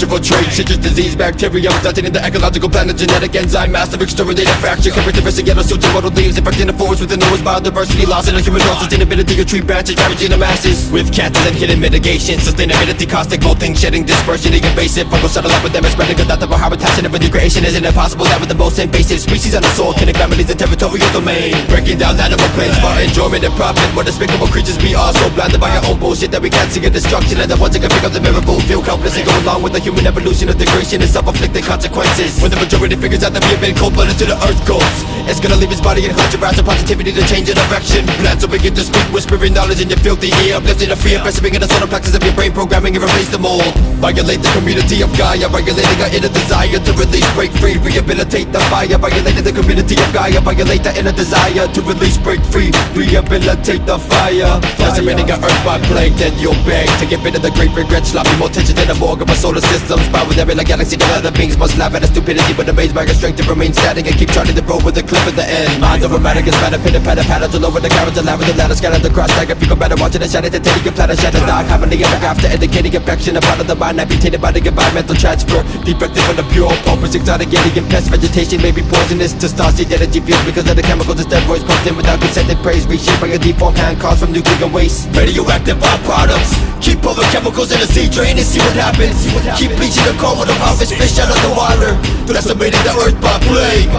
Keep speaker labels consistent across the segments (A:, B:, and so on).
A: infiltrate citrus disease, bacterium, starting in the ecological planet, genetic enzyme, massive exterminator fracture, characteristic yellow suits and mortal leaves, infecting the forest with the newest biodiversity loss, and a human health sustainability of tree branches, ravaging the masses with cancers and hidden mitigation, sustainability, caustic molting, shedding, dispersion, the invasive fungal satellite with them, spreading adaptable habitats, and every creation isn't impossible. That with the most invasive species on the soil, killing families in territorial domain, breaking down animal planes for enjoyment and profit. What despicable creatures we are, so blinded by our own bullshit that we can't see a destruction, and the ones that can pick up the miracle feel helpless and go along with the human evolution of degradation and self-inflicted consequences. When the majority figures out that we have been cold-blooded to the earth goes, it's gonna leave his body in clutch of rats and positivity to change the direction. Plans will begin to speak, whispering knowledge in your filthy ear, uplifting the fear, pressing in the solar plexus of your brain, programming and erase them all. Violate the community of Gaia, regulating our inner desire to release, break free, rehabilitate the fire. Violating the community of Gaia, violate the inner desire to release, break free, rehabilitate the fire. Decimating our earth by plague, then you'll beg to get rid of the great regret, sloppy more tension than the morgue of our solar system. Spy with every like galaxy, the other beings must laugh at the stupidity, but amazed by our strength to remain static and keep charting the road with a cliff at the end. Minds over matter, gets better, pitter patter, patters all over the carriage, alive with the ladder, scattered the cross tag. If you go better, watching the shadow, to take your platter, shatter dark, happily ever after, indicating affection, a part of the mind, amputated by the environmental transfer, defective from the pure purpose, exotic alien pest, vegetation may be poisonous to starseed energy fields because of the chemicals and steroids pumped in without consented praise, reshaped by a deformed hand caused from nuclear waste, radioactive byproducts. Keep all the chemicals in the sea drain and see what happens. Keep bleaching the coral to harvest fish out of the water, decimating the earth by plague.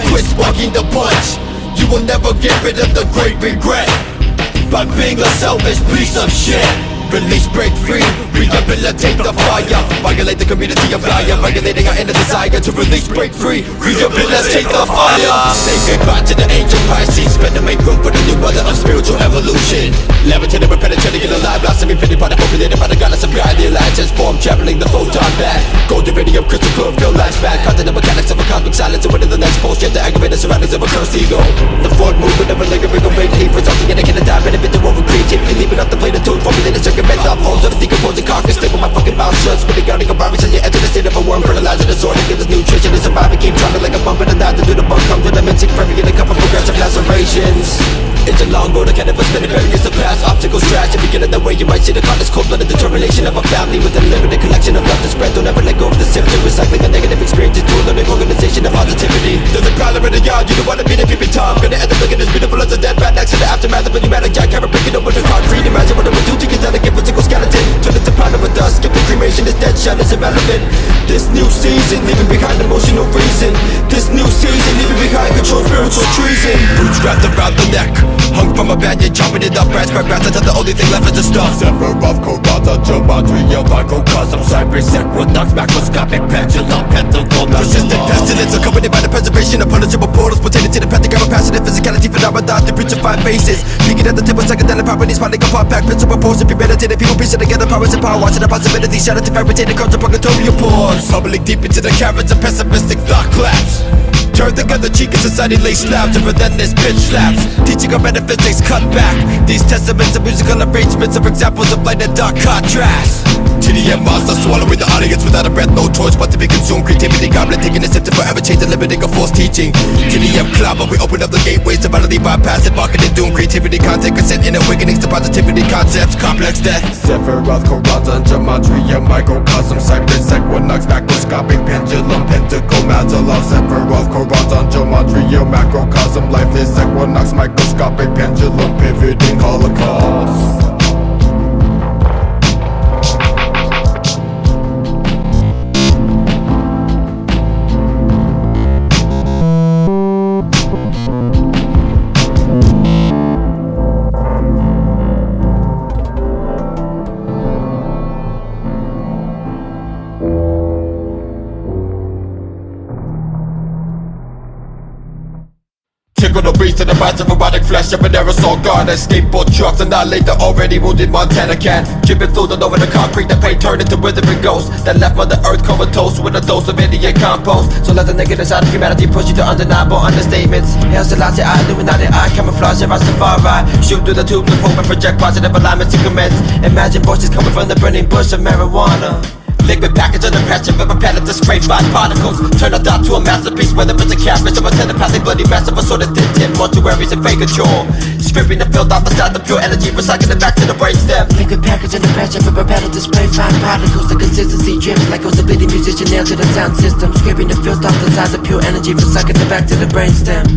A: Quit sparking the punch, you will never get rid of the great regret by being a selfish piece of shit. Release, break free, rehabilitate the fire. Violate the community of Gaia, regulating our inner desire to release, break free, rehabilitate the fire. Say goodbye to the ancient Pisces, spend to make room for the new mother of spiritual evolution. Levitating, we're penetrating in the live, blossoming, pity by the populated by the goddess of Gaia. The alliance has formed, traveling the photon back. Golden radium, crystal chlorophyll, lifespan, content the mechanics of a cosmic silence, and winning the next pole, shift the aggravated surroundings of a cursed ego. The forward movement of a lingering awake leaf, resulting in a killer dive, benefit to over creativity, leaving off the plate of tune, formulating circumvent off holes of the decomposing carcass, stay with my fucking mouth shut, spitting out a virus as you enter the state of a worm, fertilizer disorder, give us nutrition and surviving, keep dropping like a bump in the night, to do the bunk, come to the minting, perfect in a couple progressive lacerations. It's a long road, I can't ever spin it, better gets the past, obstacles trash, if you get in the way, you might see the countless cold-blooded determination of a family with a limited collection of love to spread, don't ever let go of the symptom, recycling a negative experiences to a learning organization of positivity. There's a prowler in the yard, you don't wanna be the peeping Tom, gonna end up looking as beautiful as a dead rat next to the aftermath of a pneumatic jack, camera breaking open the concrete, imagine what it would do to your delicate physical skeleton, turn it to powder of dust, skip the cremation, this dead shell is irrelevant. This new season, leaving behind emotional reason, this new season, leaving behind control, spiritual treason. Roots wrapped around the neck, hung from a banyan, chopping it up branch by branch until the only thing left is the stuff. Sever of corata, geometria, microcosm, cypress, equinox, macroscopic pendulum, pentacle, persistent pestilence, accompanied by the preservation of punishable portals pertaining to the pentagram of passion and physicality phenomena, the breach of 5 bases, peaking at the tip of psychedelic properties, piling apart pack, pins of proportion, premeditated, people piecing together powers and power, watching the possibilities shattered to fabricated curves of purgatorial pores, bubbling deep into the caverns of pessimistic thought collapse. Turn the other cheek in society lay slabs and then this bitch slaps, teaching our metaphysics cut back. These testaments of musical arrangements are examples of light and dark contrast. TDM monster swallowing the audience without a breath, no choice but to be consumed. Creativity goblet taking a sip to forever change and limiting a false teaching. TDM cloud, but we open up the gateways to finally bypass it, marketing doom. Creativity content, consent in awakenings to positivity concepts, complex death. Sephiroth, Corata, gematria, microcosm, cypress, equinox, macroscopic pendulum, pentacle, mazalov, Sephiroth, Corata, gematria, macrocosm, lifeless, equinox, microscopic pendulum, pivoting holocaust. Tickle the beast to the bites of erotic flesh of an aerosol guard. Skateboard trucks annihilate the already wounded Montana cat, dripping fluid all over the concrete. The paint turned into withering ghosts that left Mother Earth comatose with a dose of Indian compost. So let the negative side of humanity push you to undeniable understatements. Hail Selassie, I illuminated, I camouflage your Rastafari. Shoot through the tubes of hope and project positive alignments to commence. Imagine voices coming from the burning bush of marijuana. Liquid package under pressure, rubber pallet to spray fine particles. Turn a thought to a masterpiece, whether it's a canvas of a telepathic bloody mass of a sort of thin mortuaries and fake control. Stripping the filth off the side, the pure energy, recycling it back to the brainstem. Liquid package under pressure, rubber pallet to spray fine particles. The consistency drips like a bleeding musician nailed to the sound system. Scraping the filth off the sides of pure energy, recycling it back to the brainstem.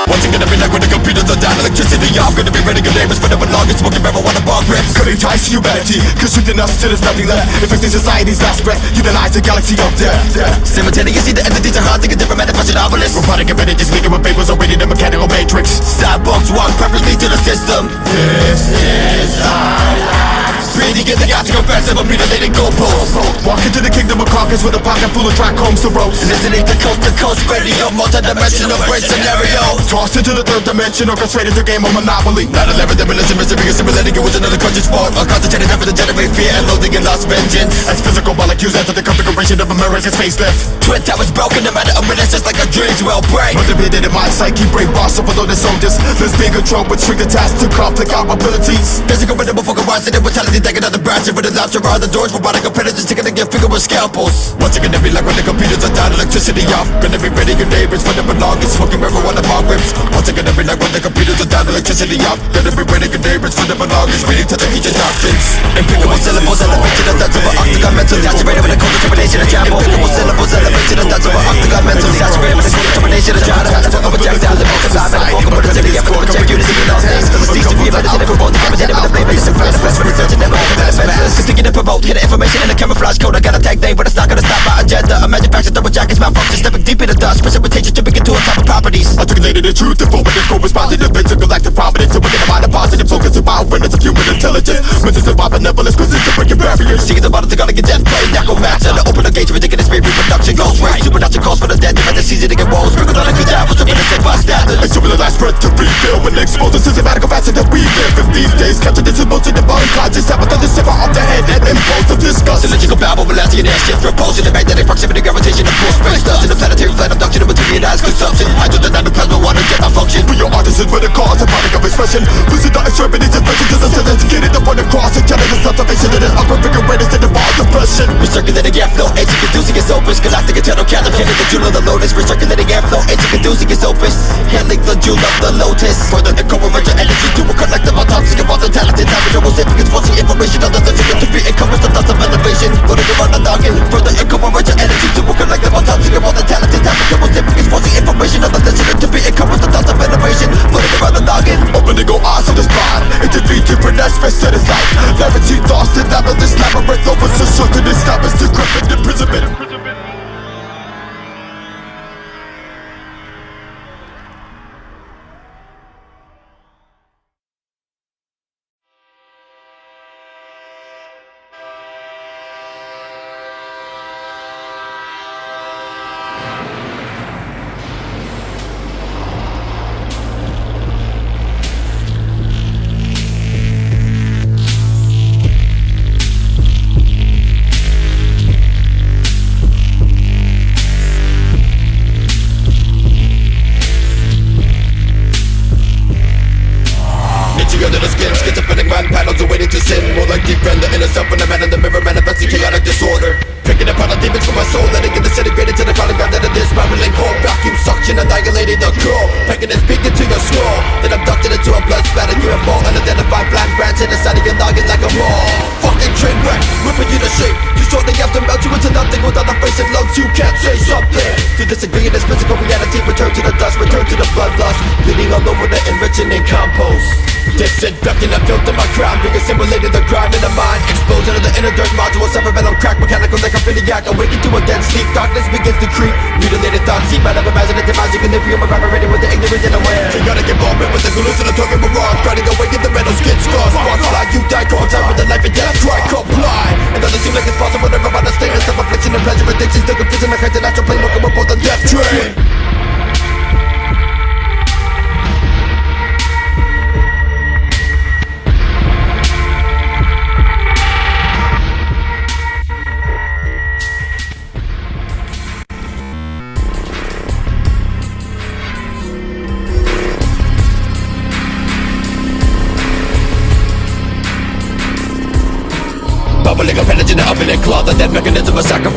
A: What's it gonna be like when the computers are down, electricity off? Gonna be ready, good neighbors for the belonging, smoking marijuana bar grips. Could entice humanity, cause within us still there's nothing left. Infecting society's last breath, utilize a galaxy of death. Simultaneously the entities are haunting a different manifested obelisk. Robotic and ready, just leaking with vapors awaiting the mechanical matrix. Cyborgs walk perfectly to the system. This is our life. Breathing in the optical fence of a mutilated goalpost. Walk into the kingdom of carcass with a pocket full of track homes to roast. Listening to coast radio, multi-dimensional brain scenario. Tossed into the third dimension, orchestrated the game of Monopoly. 9/11 demolition, misery, assimilating it with another country's fault. A concentrated effort to generate fear and loathing and lost vengeance. As physical molecules enter the configuration of America's facelift. Twin towers broken, no matter a minute, just like a dream's well break. Motivated in my psyche, brain boss overloaded soldiers. Let's be controlled with strict attached to conflict abilities. Physical rhythm before horizon and mortality, taking out the branch for the launcher on the doors. Robotic competitors taking their finger with scalpels. What's it gonna be like when the computers are down, electricity off? Gonna be ready, your neighbors for the belongings, smoking marijuana bar grips. What's it gonna be like when the computers are down, electricity off? Gonna be ready, your neighbors for the belongings, reading to the ancient doctrines. Impeccable syllables, elevated to the depths of an octagon mental, saturated with a cold determination of travel. Impeccable syllables, elevated to the depths of an octagon mental, saturated with a cold determination of travel. That's what overjacks down, living to survive, and a vocal productivity, effort to project unity in all things. Till the cease to be about it, never both decapitated with a blade, but it's impressive, for research and never manifest. Continue to promote, hidden information in a camouflage code. I got a tag name, but it's not gonna stop my agenda. A manufactured double jackets, malfunction, stepping deep in the dust. Precipitation, tripping into a top of properties. Articulated the truth, informative, co-responding to things of galactic providence. So we're gonna mind a positive focus about awareness of human intelligence. Messages of our benevolence, persistent breaking barriers. Seeking the bottom to God, get death, play, necromancer. The open gauge, ridiculous spirit, reproduction, ghost right. Supernature calls for the dead, the season to get walls. Sprinkled on a cadavers of innocent bystanders. Assuming the last breath to refill and expose the systematic facet that we live. If these days, capture this emotion, the body conscious, have another silver off the head and impulse of disgust. Cylindrical babble, velocity and air shift, repulsion, the magnetic proximity, gravitation, and full space dust. In the planetary flight abduction, and materialized consumption. Hydrogen, plasma, water, jet malfunction. We are artisans with a cause, a product of expression. Losing the extremities and expression to the sentence. Getting the point across, and telling the self-salvation that is unconfigured in the ball depression. Recirculating airflow, agent conducing its opus. Galactic eternal candle, handling the jewel of the lotus. Recirculating airflow, agent conducing its opus. Handling the jewel of the lotus. Further the co-reversion energy to a collective autopsy of all the talented time. Trouble significance, forcing information on the listener to be encompassed the thoughts of elevation. Floating around the noggin. Further incorporate your energy to a collective autopsy of all the talented time. Trouble significance, forcing information on the listener to be encompassed the thoughts of elevation. Floating around the noggin. Opening all eyes on the spot. Intervene different aspects of his life. Lavity lost in this labyrinth. Over the circle, established decrepit imprisonment. Under the skin, schizophrenic mind paddles awaiting to sin. More like deep friend, the inner self and the man in the mirror manifesting chaotic disorder. Picking apart the demons from my soul, letting it disintegrate into the final ground that it is. Spiraling cold, vacuum suction, annihilating the core. Pecking and speaking to your skull, then abducted into a blood spatter UFO. Unidentified flat branch inside of your noggin like a ball. Fucking train wreck, ripping you to shape. You shortly after melt you into nothing without a face and lungs. You can't say something. To disagree in this physical reality, return to the dust, return to the bloodlust. Bleeding all over the enriching and compost. Disinfecting the filth in my crown, being assimilated the grime in the mind. Explosion of the inner dirt module, cerebellum crack, mechanical necrophiliac. Awaken to a dense sleep, darkness begins to creep. Mutilated thoughts, seep out of imaginative minds. Equilibrium evaporating with the ignorant and aware. Chaotic involvement with the hallucinatory mirage, grinding away in the metal skin scars. Sparks fly, you die, caught time with the life and death. Try, comply. It doesn't seem like it's possible to rub out the statements of affliction and pleasure, addiction, still confusing the kinds of natural plane, looking aboard the death train.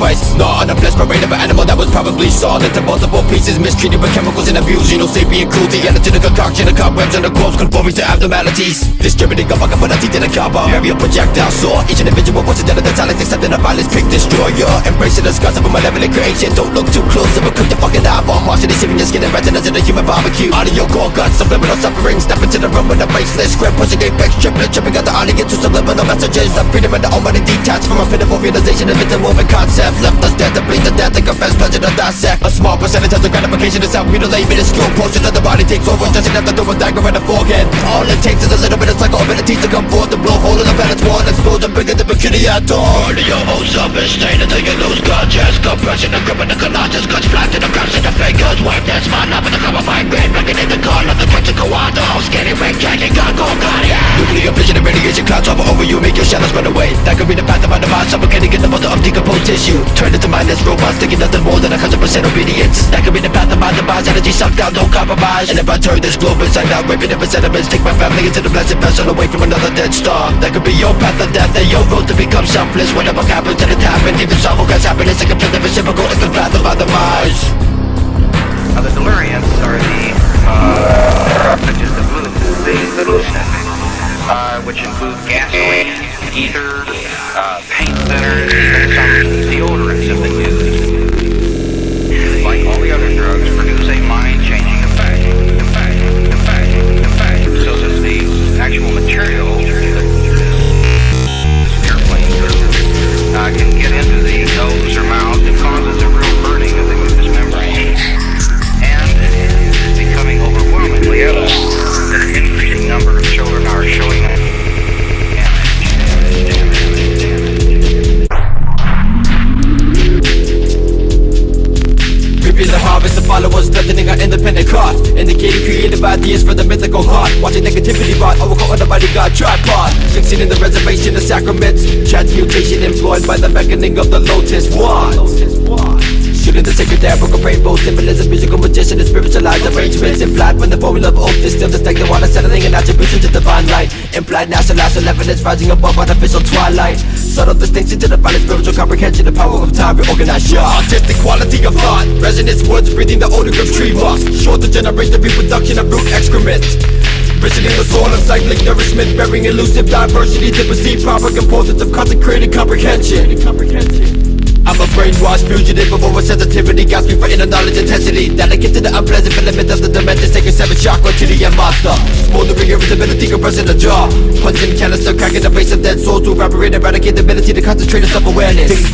A: sacrifice. Not on a flesh parade of an animal that was probably sawn into multiple pieces, mistreated with chemicals and abuse. You know, sapient cruelty added to the concoction of cobwebs and the corpse conforming to abnormalities. Distributing a bucket for the teeth in a cowbell. Area projectile saw each individual voice instead of the silence, accepting the violence, pick destroyer. Embracing the scars of a malevolent creation. Don't look too close, it will cook your fucking eyeball. Partially searing your skin and retinas in a human barbecue. Audio core guts, subliminal suffering. Step into the room with a faceless script, pushing apex, tripping out the audience to subliminal messages of freedom and the almighty detached from a pitiful realization of interwoven concepts. Left us dead to bleed to death and confess pleasure to dissect. A small percentage of the gratification is self-mutilate, minuscule portions of the body takes over, doesn't have to do a dagger in the forehead. All it takes is a little bit of psycho abilities to come forth, to blow hole in the balance wall, explosion bigger than bikini at dawn. Burn your whole self-esteem until you lose conscious. Compression and grip in the colossus, guts flat in the cracks in the fingers. Wipe that smile up in the cover my brain, breaking in the car of the critical water. Skinny ring, dragging, gun, nuclear vision and radiation clouds hover over you, make your shadows run away. That could be the path of my demise, suffocating in the mother of decomposed tissue. Turn into mindless robots, thinking nothing more than 100% obedience. That could be the path of my demise, energy sucked out, no compromise. And if I turn this globe inside out, raping it for sentiments, take my family into the blessed vessel away from another dead star. That could be your path of death and your road to become selfless. Whatever happens, then it happens. Even sorrow has happiness, like a plate of reciprocal, it's the path of my demise.
B: Now the deliriums are such as the blue sniff, which include gasoline, ether, paint thinners, even some deodorants have been used. Like all the other drugs, produce a mind-changing effect. So does the actual material can get into the nose or mouth and causes a real burning of the mucous membrane, and becoming overwhelmingly evident that an increasing number of children are showing
A: Reaping the harvest of followers, strengthening our independent cause, indicating creative ideas for the mythical heart. Watching negativity rot, overcome on the bodyguard tripod. Succeeding the reservation of sacraments, transmutation employed by the beckoning of the lotus wand. Shooting the sacred arrow of rainbow symbolism, musical magician and spiritualized arrangements. Implied when the formula of oath is still distinct, the water settling in attribution to divine light. Implied nationalized evidence rising above artificial twilight. Subtle distinction to the final spiritual comprehension, the power of time reorganized. Your artistic quality of thought, resonance words breathing the odor of tree moss. Short to generate the reproduction of root excrement. Richening the soil of cyclic nourishment, bearing elusive diversity to perceive proper components of consecrated comprehension. I'm a brainwashed fugitive of oversensitivity, gasping for inner knowledge intensity. Delicate to the unpleasant filament of the dimension, taking 7 chakra to the end monster. Smoldering irritability, compressing the jaw. Pungent canister, cracking the base of dead souls to evaporate, eradicate the ability to concentrate on self-awareness.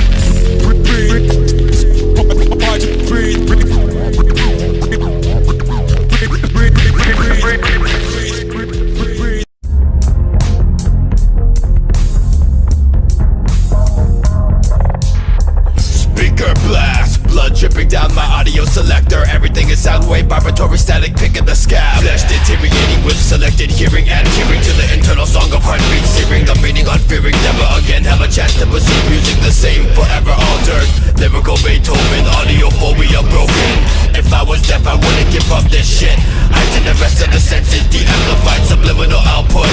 A: Dripping down my audio selector, everything is sound wave, vibratory static, picking the scab. Flesh deteriorating with selected hearing, adhering to the internal song of heartbeat, searing the meaning, unfearing, never again have a chance to perceive music the same, forever altered. Lyrical Beethoven, audio phobia broken. If I was deaf, I wouldn't give up this shit. Heighten the rest of the senses, de-amplified subliminal output.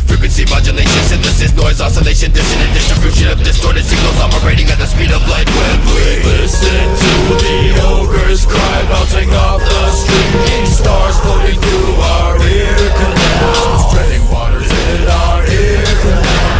A: Frequency modulation, synthesis, noise oscillation, dissonant distribution of distorted signals operating at the speed of light. When we listen to the ogre's cry, bouncing off the street, stars floating through our ear canals, treading waters in our ear canals.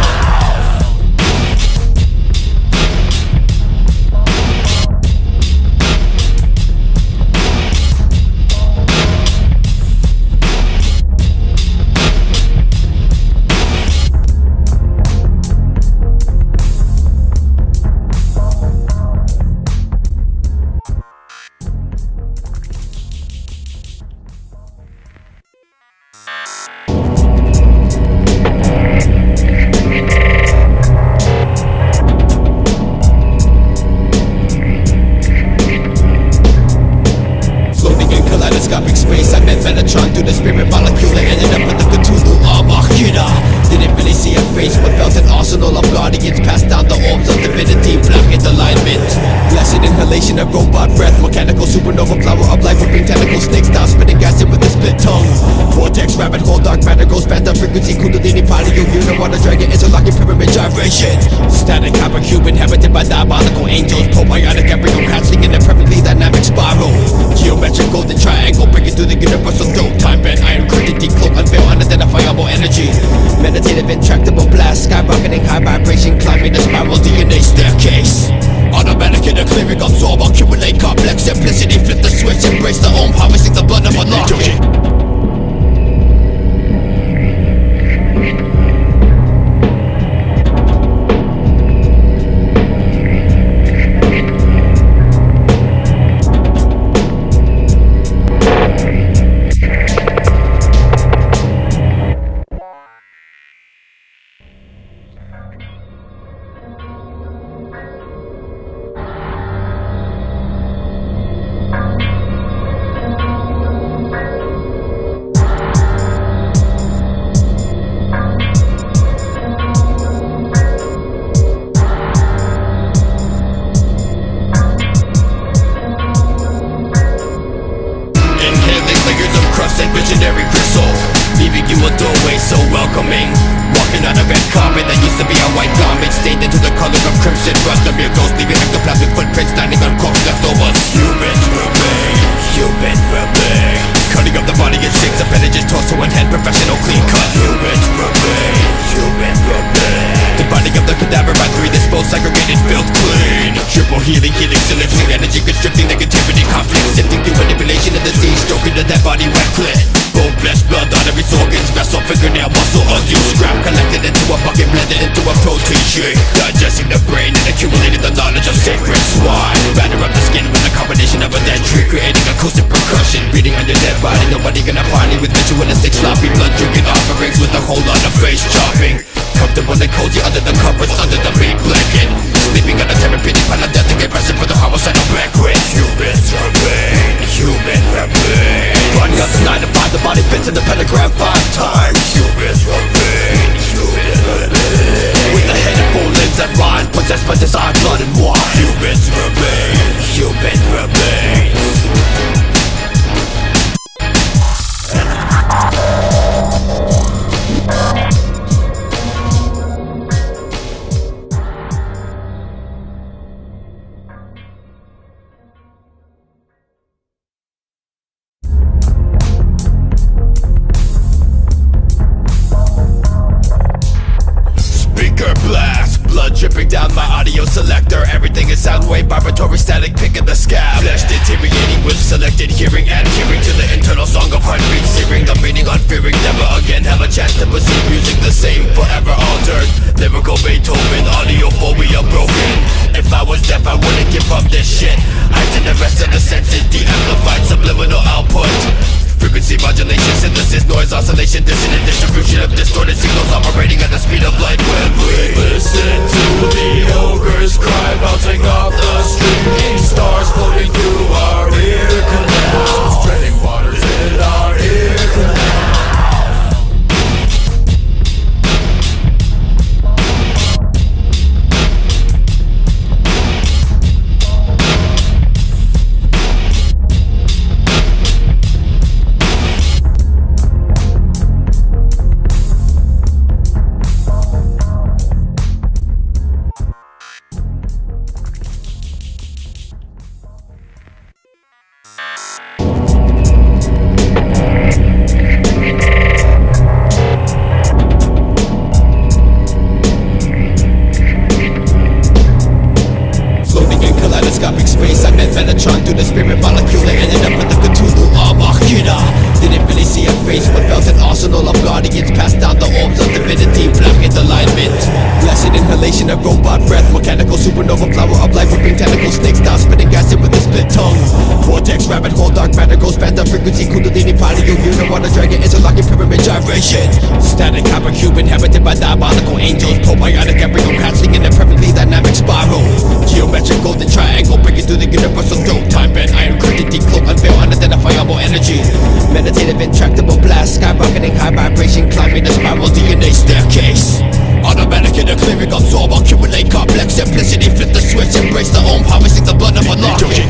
A: Inhalation of robot breath, mechanical supernova flower of life, whipping tentacles, snakes down, spitting gas in with this split tongue. Vortex, rabbit hole, dark matter goes past the frequency. Kundalini body, you hear the water dragon, interlocking pyramid gyration. Static hypercube inhabited by diabolical angels. Probiotic embryo hatchling in a perfectly dynamic spiral. Geometric golden triangle breaking through the universal throat. Time bent iron curtain decloak, unveil unidentifiable energy. Meditative intractable blast, skyrocketing high vibration, climbing the spiral DNA staircase. Automatic in the clearing, absorb, accumulate complex simplicity. Flip the switch, embrace the ohm, harvesting the blood of unlocking. Visionary gristle, leaving you a doorway so welcoming. Walking on a red carpet that used to be a white garment, stained into the color of crimson rust. A mere ghost leaving ectoplasmic footprints, standing on corpse leftovers. Humans remain, humans remain. Cutting up the body in shapes, appendages, torso and head, professional clean cut. Humans remain, humans remain. Dividing up the cadaver by three, disposed, segregated, filled clean. Triple healing, elixir, energy constricting, negativity, conflict, sifting through manipulation of the disease, stroking the dead body wet clit. Bone, flesh, blood, arteries, organs, vessel, fingernail, muscle, unused scrap, collected into a bucket, blended into a protein shake. Digesting the brain and accumulating the knowledge of sacred swine. Batter up the skin with a combination of a dead tree, creating acoustic percussion, beating on your dead body. Nobody gonna party with ritualistic sloppy blood drinking offerings with a whole lot of face chopping. Comfortable and cozy under the covers, under the meat blanket. Sleeping on a therapeutic pile of death to get rested for the homicidal banquet. Humans remain, human remain. Running up the 9 to 5, the body fits in the pentagram 5 times. Humans remain, human remain. With a head and full limbs and mind, possessed by desire, blood and wine. Humans remain, human remains. Dripping down my audio selector. Everything is sound wave, vibratory static, picking the scab. Flesh deteriorating with selected hearing, adhering to the internal song of heartbeat, searing the meaning on fearing. Never again have a chance to perceive music the same, forever altered. Lyrical Beethoven, audio phobia broken. If I was deaf I wouldn't give up this shit. Heighten the rest of the senses, de-amplified subliminal output. Frequency modulation, synthesis, noise oscillation, dissonant distribution of distorted signals operating at the speed of light. When we listen to the ogre's cry, bouncing off the street, stars floating through our ear canals, treading waters in our ear canals. A robot breath, mechanical supernova flower of life, ripping tentacles, snakes down, spitting acid with a split tongue. Vortex, rabbit hole, dark matter goes past the frequency. Kundalini body, you hear the water dragon, interlocking pyramid gyration. Static hypercube inhabited by diabolical angels. Probiotic embryo hatchling in a perfectly dynamic spiral. Geometric golden triangle breaking through the universal throat. Time bent iron curtain decloak, unveil unidentifiable energy. Meditative intractable blast, skyrocketing high vibration, climbing the spiral DNA staircase. Automatic in the clearing, absorb, accumulate complex simplicity. Flip the switch, embrace the ohm, harvesting the blood of unlocking.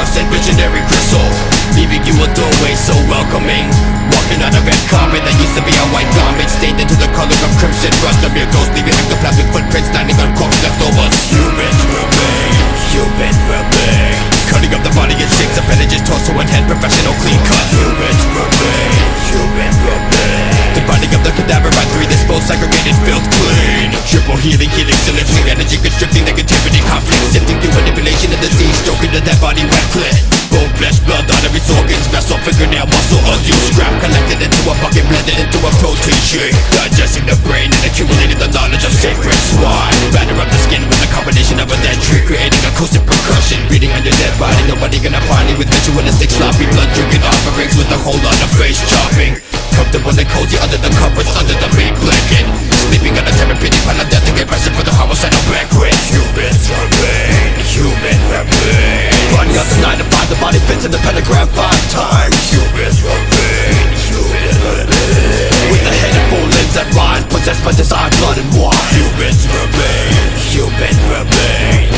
A: crust and visionary gristle, leaving you a doorway so welcoming. Walking on a red carpet that used to be a white garment, stained into the color of crimson rust. A mere ghost leaving ectoplasmic footprints standing on corpse leftovers. Humans remain, human remain. Cutting up the body in shapes, appendages, torso and head, professional clean cut. Humans remain, human remain. Dividing up the cadaver by three, disposed, segregated, filled clean. Triple healing, silencing energy, constricting negativity, conflict, sifting through manipulation of disease, stroking the dead body wet clit. Bone, flesh, blood, arteries, organs, vessel, fingernail, muscle, unused scrap, collected into a bucket, blended into a protein shake. Digesting the brain and accumulating the knowledge of sacred swine. Batter up the skin with a combination of a dead tree, creating acoustic percussion, beating on your dead body. Nobody gonna party with ritualistic, sloppy, blood drinking offerings with a whole lot of face chopping. Comfortable and cozy under the covers, under the meat blanket, sleeping on a therapeutic pile of death to get rested for the homicidal banquet. Humans remain, human remain. Running up the 9 to 5, the body fits in the pentagram 5 times. Humans remain, human remain. With a head and full limbs and mind, possessed by desire, blood and wine. Humans remain, human remains.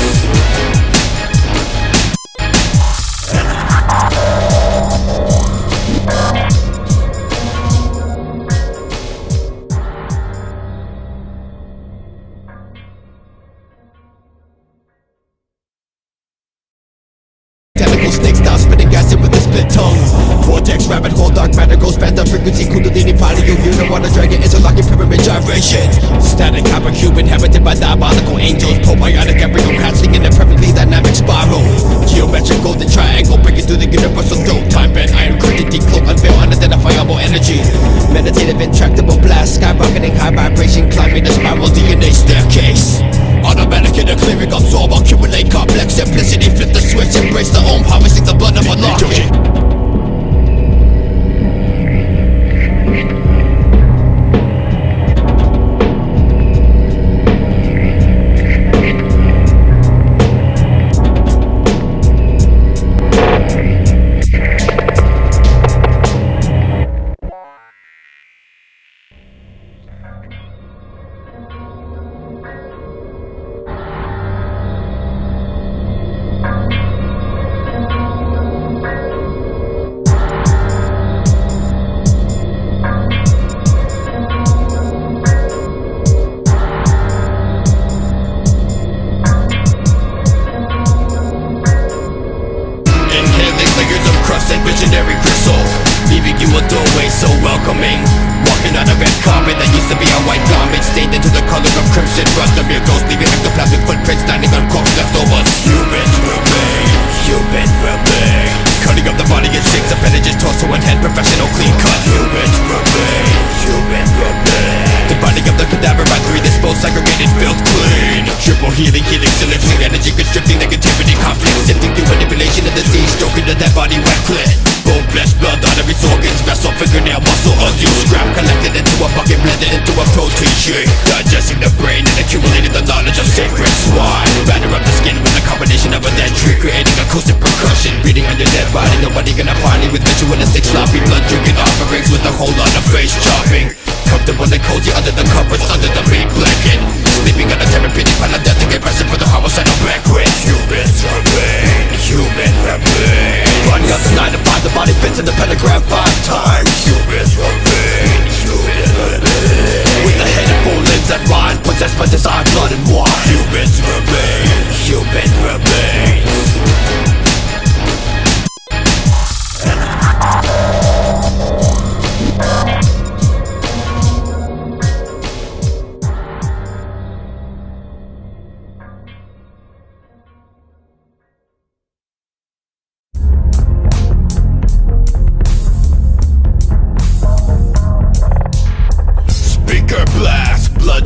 A: Snakes down, spitting acid with a split tongue. Vortex, rabbit hole, dark matter goes phantom frequency, kundalini, paleo, uniwater, dragon, interlocking pyramid gyration. Static, hypercube, inhabited by diabolical angels, probiotic embryo hatching in a perfectly dynamic spiral. Geometric golden triangle, breaking through the universal dome. Time bent, iron curtain, decloak, unveil, unidentifiable energy. Meditative, intractable blast, skyrocketing, high vibration, climbing the spiral DNA staircase. Automatic in a clearing, absorb, accumulate complex simplicity, flip the switch, embrace the ohm, harvesting the blood of unlocking. Visionary gristle, leaving you a doorway so welcoming. Walking on a red carpet that used to be a white garment, stained into the color of crimson rust. A mere ghost leaving ectoplasmic footprints standing on corpse leftovers. Humans remain, human remain. Cutting up the body in shapes, appendages, torso and head, professional clean cut. Humans remain, human remain. Dividing up the cadaver by three, disposed, segregated, filled clean. Triple healing, silencing energy, constricting negativity, conflict, sifting through manipulation of disease, stroking the dead body wet clit. Bone, flesh, blood, arteries, organs, vessel, fingernail, muscle, unused scrap, collected into a bucket, blended into a protein shake. Digesting the brain and accumulating the knowledge of sacred swine. Batter up the skin with a combination of a dead tree, creating acoustic percussion, beating on your dead body. Nobody gonna party with ritualistic, sloppy, blood drinking offerings with a whole lot of face chopping. Comfortable and cozy under the covers, under the meat blanket, sleeping on a therapeutic pile of death to get rested for the homicidal banquet. Humans remain, human remain. Running up the 9 to 5, the body fits in the pentagram 5 times. Humans remain, human remain. With a head and full limbs and mind, possessed by desire, blood and wine. Humans remain, human remains.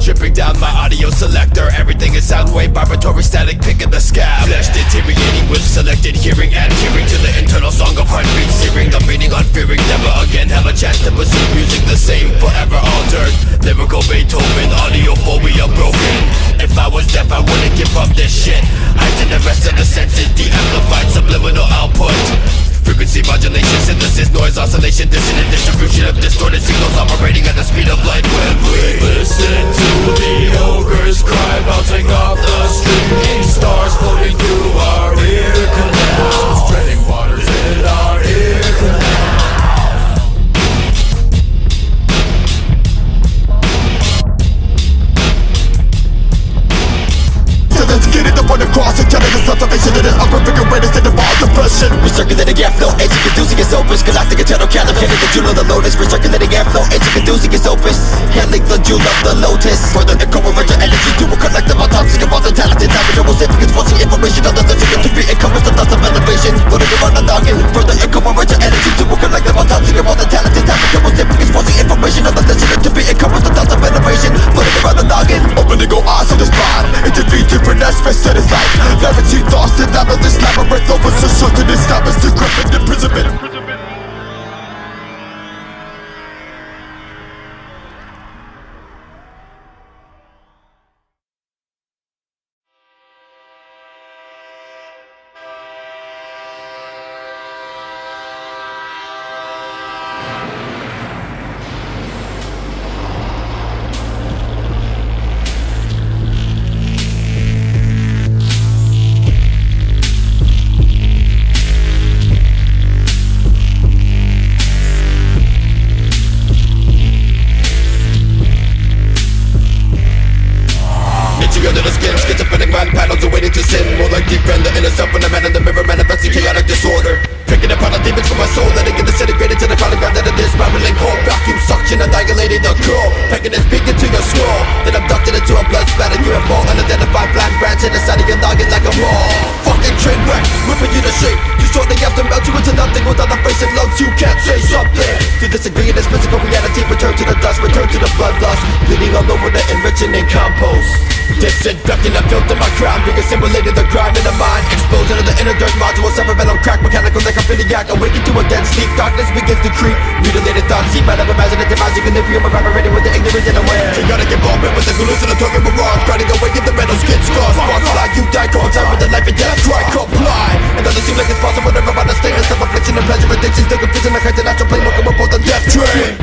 A: Dripping down my audio selector, everything is sound wave, vibratory static, picking the scab. Flesh deteriorating with selected hearing, adhering to the internal song of heartbeat, searing the meaning, unfearing, never again have a chance to pursue music the same, forever altered. Lyrical Beethoven, audiophobia broken. If I was deaf I wouldn't give up this shit. Heighten the rest of the senses, de-amplified subliminal output. Frequency modulation, synthesis, noise, oscillation, dissonant distribution of distorted signals operating at the speed of light. When we listen to the ogre's cry bouncing off the string, stars floating through our ear canals, dreading Focus, galactic eternal candle. Hitting the jewel of the lotus, recirculating airflow, introducing its opus. Handling the jewel of the lotus. Further incorporate your energy to a collective autopsy of all the talented average. Almost significant forcing information on the living to be encompassed the thoughts of elevation. Floating around the noggin. Further incorporate your energy to a collective autopsy of all the talented average. Almost significant forcing information on the listener to be encompassed the thoughts of elevation. Floating around the noggin. Opening your eyes to this mind. Intervene different aspects of this life. Gravity lost and out of this labyrinth. Over so certain established decrepit imprisonment. Under the skin, schizophrenic mind panels are waiting to sin. More like deep render in a self when I'm in the mirror, manifesting chaotic disorder. Picking apart the demons from my soul, letting it disintegrate into the final ground that it is. Spiraling cold, vacuum suction, annihilating the core. Pecking and speaking to your skull. Then abducted into a blood splattered UFO. Unidentified blind branch in the side of your noggin like a wall. Fucking train wreck, ripping you to shape. You shortly after melt you into nothing without a face and lungs. You can't say something. To disagree in this physical reality, return to the dust, return to the bloodlust. Bleeding all over the enriching and compost. Disinfecting the filth in my crown, being assimilated the grime in the mind. Explosion of the inner dirt module, cerebellum crack, mechanical necrophiliac. Awaken to a dense sleep, darkness begins to creep. Mutilated thoughts, see my never imaginative eyes. Equilibrium evaporating with the ignorant and aware. Chaotic involvement with the hallucinatory mirage. Grinding away in the metal skin scars. Sparks fly, you die, coincide with the life and death. Try, comply. It doesn't seem like it's possible to run out of statements of affliction and pleasure. Addiction still confusing like heights and astral plane. Welcome aboard the death train.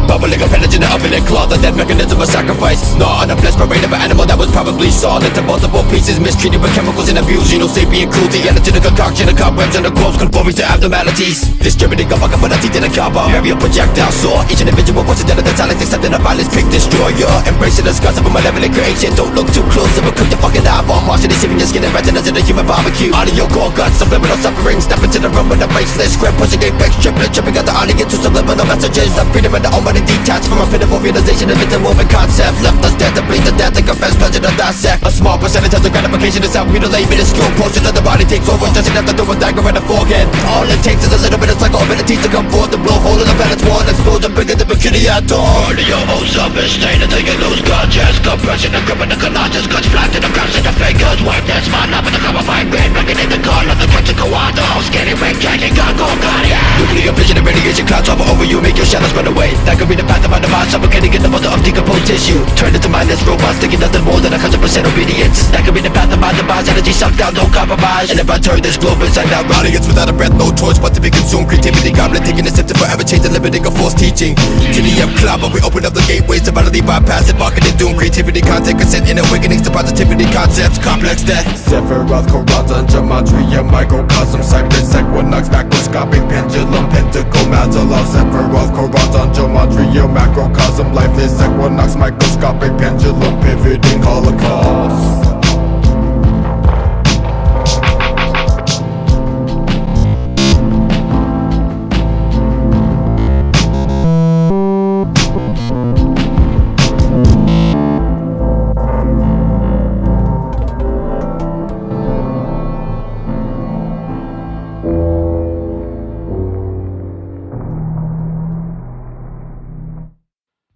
A: Bubbling up energy in the oven and claw, the dead mechanism of sacrifice. Gnaw on the flesh parade of an animal that was probably sawn into multiple pieces, mistreated with chemicals and abuse. Xenosapien cruelty, added to the concoction of cobwebs and the corpse conforming to abnormalities. Distributing a bucket for the teeth in a copper. Bury a projectile saw. Each individual voice is dead at the silence, accepting the violence, pick destroyer. Embracing the scars of a malevolent creation. Don't look too close, it will cook your fucking eyeball. Partially searing your skin and retinas in a human barbecue. Audio core guts, subliminal suffering. Step into the room with a faceless square, pushing apex, triplet, tripping out the audience to subliminal messages of freedom and the almighty detached from a pitiful realization of interwoven concepts. Left us dead to bleed to death and confess pleasure to dissect. A small percentage of the gratification is self-mutilate. Minuscule portions of the body takes over, doesn't have to do a dagger in the forehead. All it takes is a little bit of psycho abilities to come forth and blow a hole in the balance wall and explosion bigger than bikini at dawn. Your whole self is stained until you lose conscious. Compression and grip in the colossus, guts flat to the cracks in the fingers. Wipe that smile up in the cover fine brain, breaking in the gun of the critical author. Skinny ring, changing gun, go, guardian. Nuclear vision and radiation clouds hover over you, make your shadows run away. That could be the path of my demise, suffocating in the mother of decomposed tissue. Turn into mindless robots, thinking nothing more than 100% obedience. That could be the path of my demise, energy sucked down, no compromise. And if I turn this globe inside out, audience without a breath, no choice but to be consumed. Creativity, goblin, taking a sip to forever change and limiting a false teaching. TDM cloud, but we open up the gateways to finally bypass it, marketing doom. Creativity, content, consent, and awakenings to positivity concepts, complex death. Sephiroth, Corona, gematria, microcosm, cypress, equinox, macroscopic pendulum, pentacle, mazalov, Sephiroth, Corona, gematria, macrocosm, lifeless, equinox, microscopic pendulum, pivoting holocaust.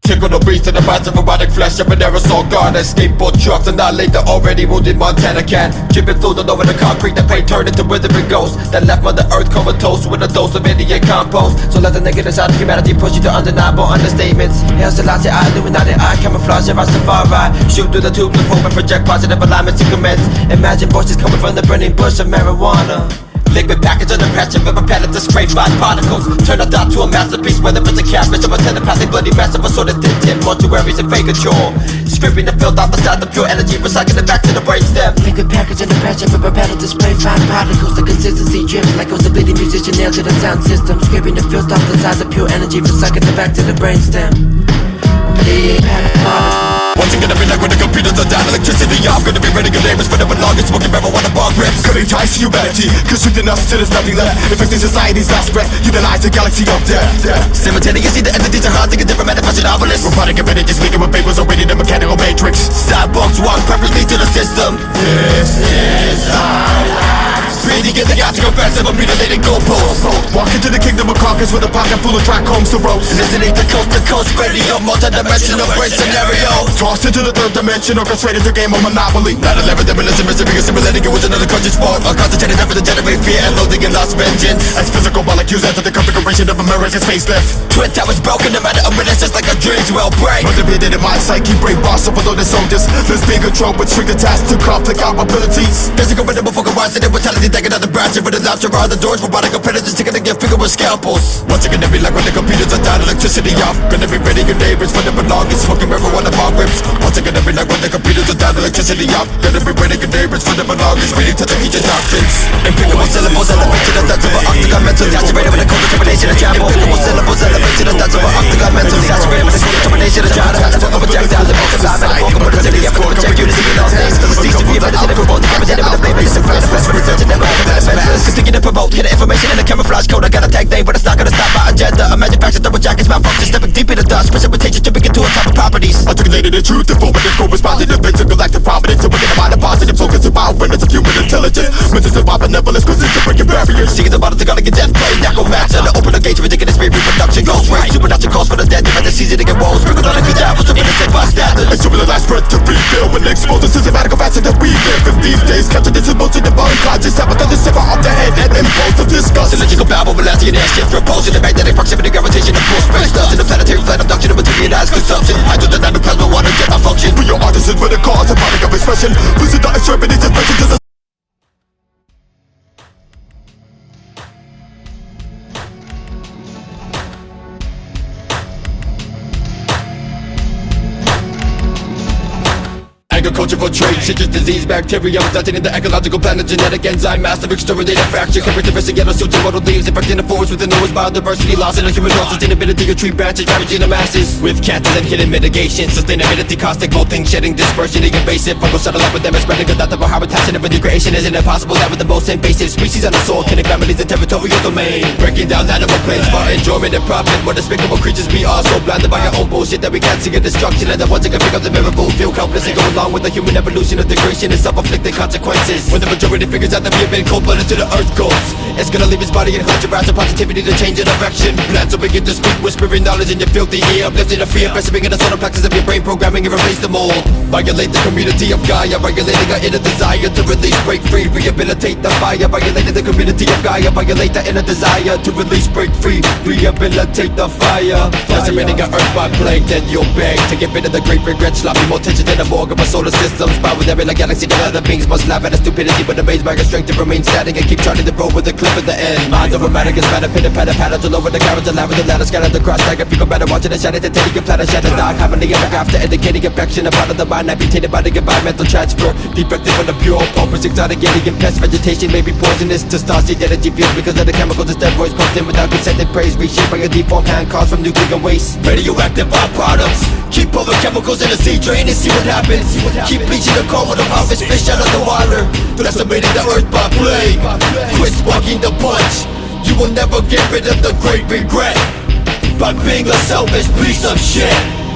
A: Tickle the beast in the minds of erotic flesh of an aerosol guard. Skateboard trucks annihilate the already wounded Montana can. Dripping fluid all over the concrete, the paint turned into withering ghosts that left Mother Earth comatose with a dose of Indian compost. So let the negative side of humanity push you to undeniable understatements. Hail Selassie, I illuminated, I camouflage your Rastafari. Shoot through the tubes of hope and project positive alignments to commence. Imagine voices coming from the burning bush of marijuana. Liquid package under pressure, rubber pellet to spray fine particles. Turn a thought to a masterpiece, whether it's a canvas or a telepathic bloody mess of a sort of thin tip, mortuaries and fake control. Scraping the filth off the side, the pure energy, recycling it back to the brainstem. Liquid package under pressure, rubber pellet to spray fine particles. The consistency drips like I was a bleeding musician nailed to the sound system. Scraping the filth off the side, the pure energy, recycling it back to the brainstem. What's it gonna be like when the computers are down, electricity off? Gonna be ready, good neighbors for the longest, smoking marijuana bar grips.
C: Cutting ties to humanity, constricting us till there's nothing left. Infecting society's last breath, utilize the galaxy of death.
A: Simultaneously, the entities are haunting a different manifestation obelisk.
C: Robotic abilities leaking with papers already the mechanical matrix.
A: Cyborgs walk perfectly to the system.
C: This is our lives.
A: Breathing in the optical effects of a mutilated goalpost.
C: Walk into the kingdom of carcass with a pocket full of track homes to roast.
A: Listening to coast radio, multi-dimensional brain scenario.
C: Tossed into the third dimension, orchestrated the game of Monopoly.
A: 9/11, demolition, misery, assimilating it with another country's fault. A concentrated effort to generate fear and loathing and lost vengeance.
C: As physical molecules enter the configuration of America's facelift.
A: Twin towers broken, no matter a minute, just like a dream to break.
C: Motivated in my psyche, brain boss up below the soldiers. There's being controlled with strict attached to conflict abilities.
A: Physical rhythm before horizon and brutality, take another branch of the laughter on the doors. Robotic predators taking their finger with scalpels. What's it gonna be like when the computers are down, electricity off? Gonna be ready, your neighbors for the belongings, smoking marijuana bar grips. What's it gonna be like when the computers are down, electricity off? Gonna be ready, your neighbors for the belongings, reading to the ancient doctrines. Impeccable syllables, elevation of thoughts of an octagon mental, saturated with a cold determination of travel. Impeccable syllables, elevation of thoughts of an octagon mental, saturated with a cold determination of travel. That's what overjacked down the most of life, metaphorical productivity, effort to check unity in all states. To the cease to be meditated, promote the conversated with a blame, base and friends, quest for research and never continue to promote, hidden information in a camouflage code. I got a tag name, but it's not gonna stop my agenda. A manufactured double jackets, malfunction, stepping deep in the dust. Precipitation tripping into a top of properties.
C: Articulated the truth, informative, corresponding to intergalactic providence. So we're gonna find a positive focus of our awareness of human intelligence. Messages of our benevolence, persistent breaking barriers.
A: Seeking the bottom to gonna get death play, knuckle match. And the open the gates, ridiculous speed reproduction goes right. Supernatural calls for the dead, divide the season to get walls. Sprinkled on a good devils of innocent bystanders.
C: Assuming the last breath to refill when expose the systematic facet that we live. In these days, capture this emotion, the bone conscious, have another simmer off the head and impulse of disgust.
A: Electrical babble, velocity and air shift, repulsion, the magnetic proximity, gravitation, and pull space dust. In the planetary flight, abduction of materialized consumption. Hydrodynamic plasma, water, jet malfunction.
C: For your artisans with a cause, a product of expression. Visit the extremities, expressions.
A: Agriculture for trade, citrus disease, bacterium, stunting in the ecological planet, genetic enzyme, massive exterminated fracture, characteristic yellow suits and mortal leaves, infecting the forest with the newest biodiversity loss in the human race, sustainability of tree branches, ravaging the masses, with cancers and hidden mitigation, sustainability, caustic molting, shedding, dispersion, invasive, fungal shuttle epidemic, spreading adaptable habitats, and everything creation isn't impossible, that with the most invasive species on the soul, killing families in territorial domain, breaking down animal planes for enjoyment and profit, what despicable creatures we are, so blinded by our own bullshit that we can't see a destruction, and the ones that can pick up the miracle, feel helpless and go along with the human evolution of degradation and self-inflicted consequences. When the majority figures out that we have been cold-blooded to the earth goes, it's gonna leave his body in 100 rounds of positivity to change the direction. Plans will begin to speak, whispering knowledge in your filthy ear, uplifting the fear, festering in the solar plexus of your brain, programming and replace them all. Violate the community of Gaia, regulating our inner desire to release, break free, rehabilitate the fire. Violating the community of Gaia, violate the inner desire to release, break free, rehabilitate the fire. Decimating our earth by plague, then you'll beg to get rid of the great regret, sloppy more tension than the morgue of a solar system. Spot with every like galaxy, the other beings must laugh at our stupidity, but amazed by our strength to remain static and keep charting the road with a cliff at the end. Minds over matter gets better, pitter patter, paddles all over the carriage, the ladder, the ladder, scattered across stagger, people better watching the shadow, entertaining your platter, shatter, dark, happening ever after, indicating affection, a part of the mind, amputated by the environmental transfer, defective from the pure, pulpers, exotic, alien pest, vegetation may be poisonous to stars, the energy fields because of the chemicals and steroids pumped in without consent and praise, reshaped by a deformed hand caused from nuclear waste, radioactive byproducts. Keep all the chemicals in the sea drain and see what happens. Keep bleaching the coral to harvest fish out of the water. Decimating the earth by plague. Quit sparking the punch. You will never get rid of the great regret by being a selfish piece of shit.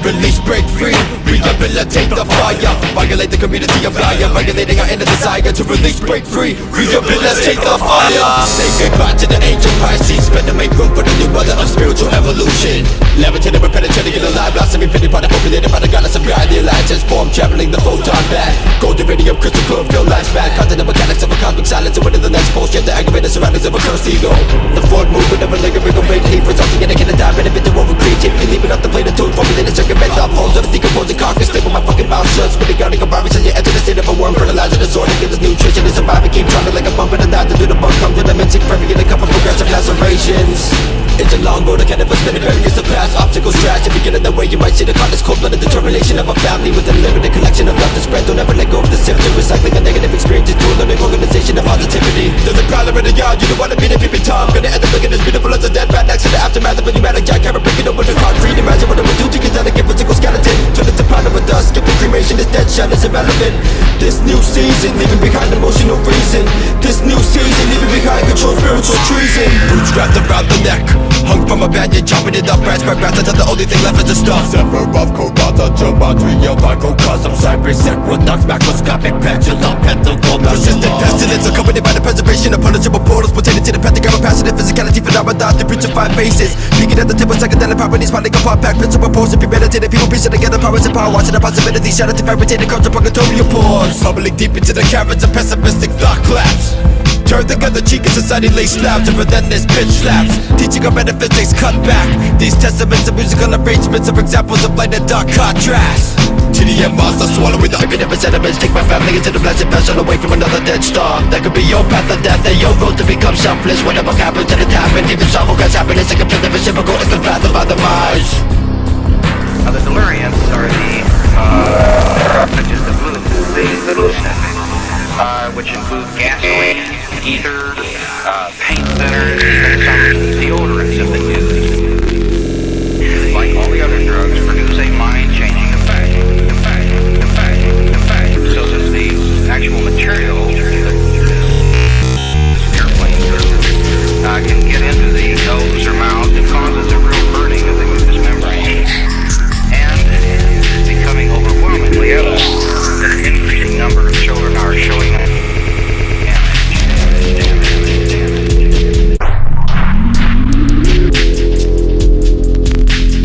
A: Release, break free, rehabilitate the fire. Violate the community of Gaia, regulating our inner desire to release, break free, rehabilitate the fire. Say goodbye to the ancient Pisces, spend to make room for the new mother of spiritual evolution. Levitating, penetrating in the live, blossoming, pity by the populated by the goddess of God. The alliance form, traveling the photon back. Golden radium, crystal curve, feel lifespan. Content of mechanics of a cosmic silence, and within the next bullshit, the aggravated surroundings of a cursed ego. The forward movement of a lingering awake leaf, resulting in a kid of time, and a bit of over creativity, leaving off the plate of tune, formulating circumvent off holes of the decomposing carcass. Stay with my fucking mouth shut, spitting out like a virus as you enter the city. bit of a worm, fertilizer the soil to give us nutrition to survive and keep drumming like a bump in the night to do the bump come to the mention perfect in a couple progressive lacerations. It's a long road, I can't ever spin it, barriers to pass, obstacles trash. If you get in the way, you might see the heart is cold-blooded determination of a family with a limited collection of love to spread. Don't ever let go of the symptom, recycling a negative experience into a learning organization of positivity. There's a problem in the yard, you don't wanna be the peeping Tom. Gonna end up looking as beautiful as a dead rat next to the aftermath of a pneumatic jackhammer breaking open the concrete. Imagine what it would do to your delicate physical skeleton. Turn it to powder of dust, skip the cremation, this dead shell is irrelevant. This new season, leaving behind emotional reason. This new season, leaving behind control, spiritual treason. Roots wrapped around the neck, hung from a banyan, chopping it up, branch by branch until the only thing left is the stuff. Sever of codata, geometry, microcosm, cypress, equinox, macroscopic pendulum, pentacle, persistent pestilence, accompanied by the preservation of punishable portals pertaining to the pentagram of passionate physicality, phenomena, the breach of 5 bases. Peaking at the tip of psychedelic properties, piling a compact, pencil proportion, premeditated, people piecing together powers and power, watching the possibilities, shattered to fabricated, comes to purgatory pores. Bubbling deep into the caverns of pessimistic thought collapse. Turn the other cheek in society lay slabs and then this bitch slaps. Teaching of metaphysics cut back. These testaments of musical arrangements are examples of light and dark contrast. TDM monster swallowing the hyphen of sentiments. Take my family into the blessed vessel away from another dead star. That could be your path of death and your road to become selfless. Whatever happens, let it happen. Even sorrow has happiness. I can play the reciprocal. It's the path of our demise.
B: The deliriums are such as the blue sniffing, which include gasoline, ether, paint thinners, even some deodorants have been used. Like all the other drugs, produce a mind-changing effect. So does the actual material airplane can get into the nose or mouth and causes a real burning of the mucous membrane. And becoming overwhelmingly evident that an increasing number of children are showing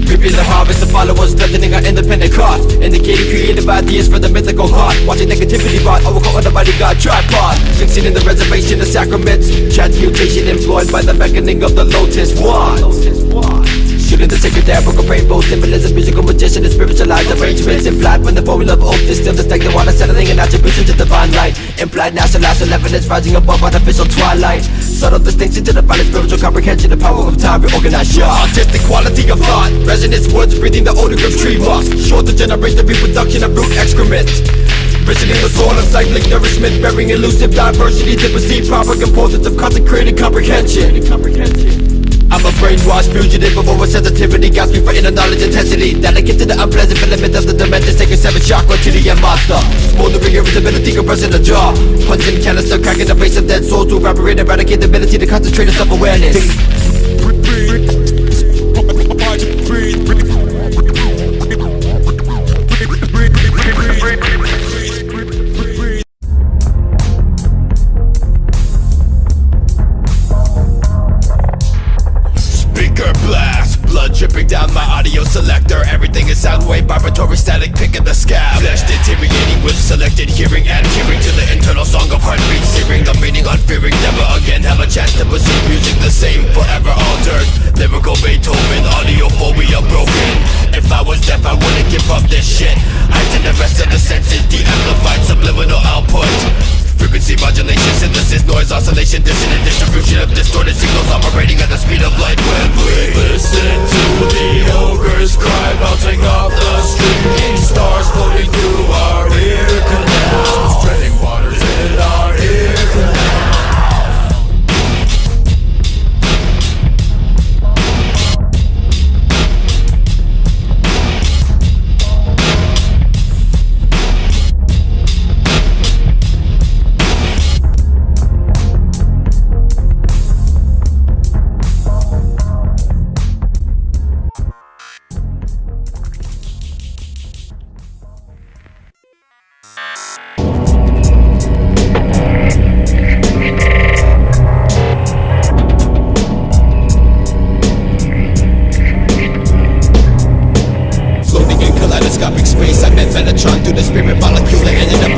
A: Reaping the harvest of followers, strengthening our independent cause. Indicating creative ideas for the mythical heart. Watching negativity rot, overcome on the bodyguard tripod. Fixing in the reservation of sacraments. Transmutation employed by the beckoning of the lotus wand. Shooting the sacred fabric of rainbow symbolism, musical magician and spiritualized arrangements. Implied when the formula of oath distilled the stagnant water settling an attribution to divine light. Implied national evidence rising above artificial twilight. Subtle distinction to the final spiritual comprehension. The power of time reorganized your artistic quality of thought. Resonance words breathing the odor of tree moss. Sure to generate the reproduction of root excrement. Visioning the soul of cyclic nourishment. Bearing elusive diversity to perceive proper components of consecrated comprehension. I'm a brainwashed fugitive of oversensitivity, gasping for inner knowledge intensity. Delicate to the unpleasant filament of the demented, sacred seventh chakra to the end monster. Smoldering irritability, compressing the jaw. Pungent canister, cracking the base of dead souls to evaporate, eradicate the ability to concentrate on self-awareness. Dripping down my audio selector. Everything is sound wave, vibratory static, picking the scab. Flesh deteriorating with selected hearing, adhering to the internal song of heartbeat. Searing the meaning, unfearing, never again have a chance to pursue music the same, forever altered. Lyrical Beethoven, audiophobia broken. If I was deaf, I wouldn't give up this shit. Heighten the rest of the senses, de-amplified subliminal output. Frequency modulation, synthesis, noise, oscillation, dissonant distribution of distorted signals operating at the speed of light. When we listen to the ogre's cry, bouncing off the street, stars floating through our ear canals, treading waters in our ear canals. Space, I met Metatron through the spirit molecule and ended up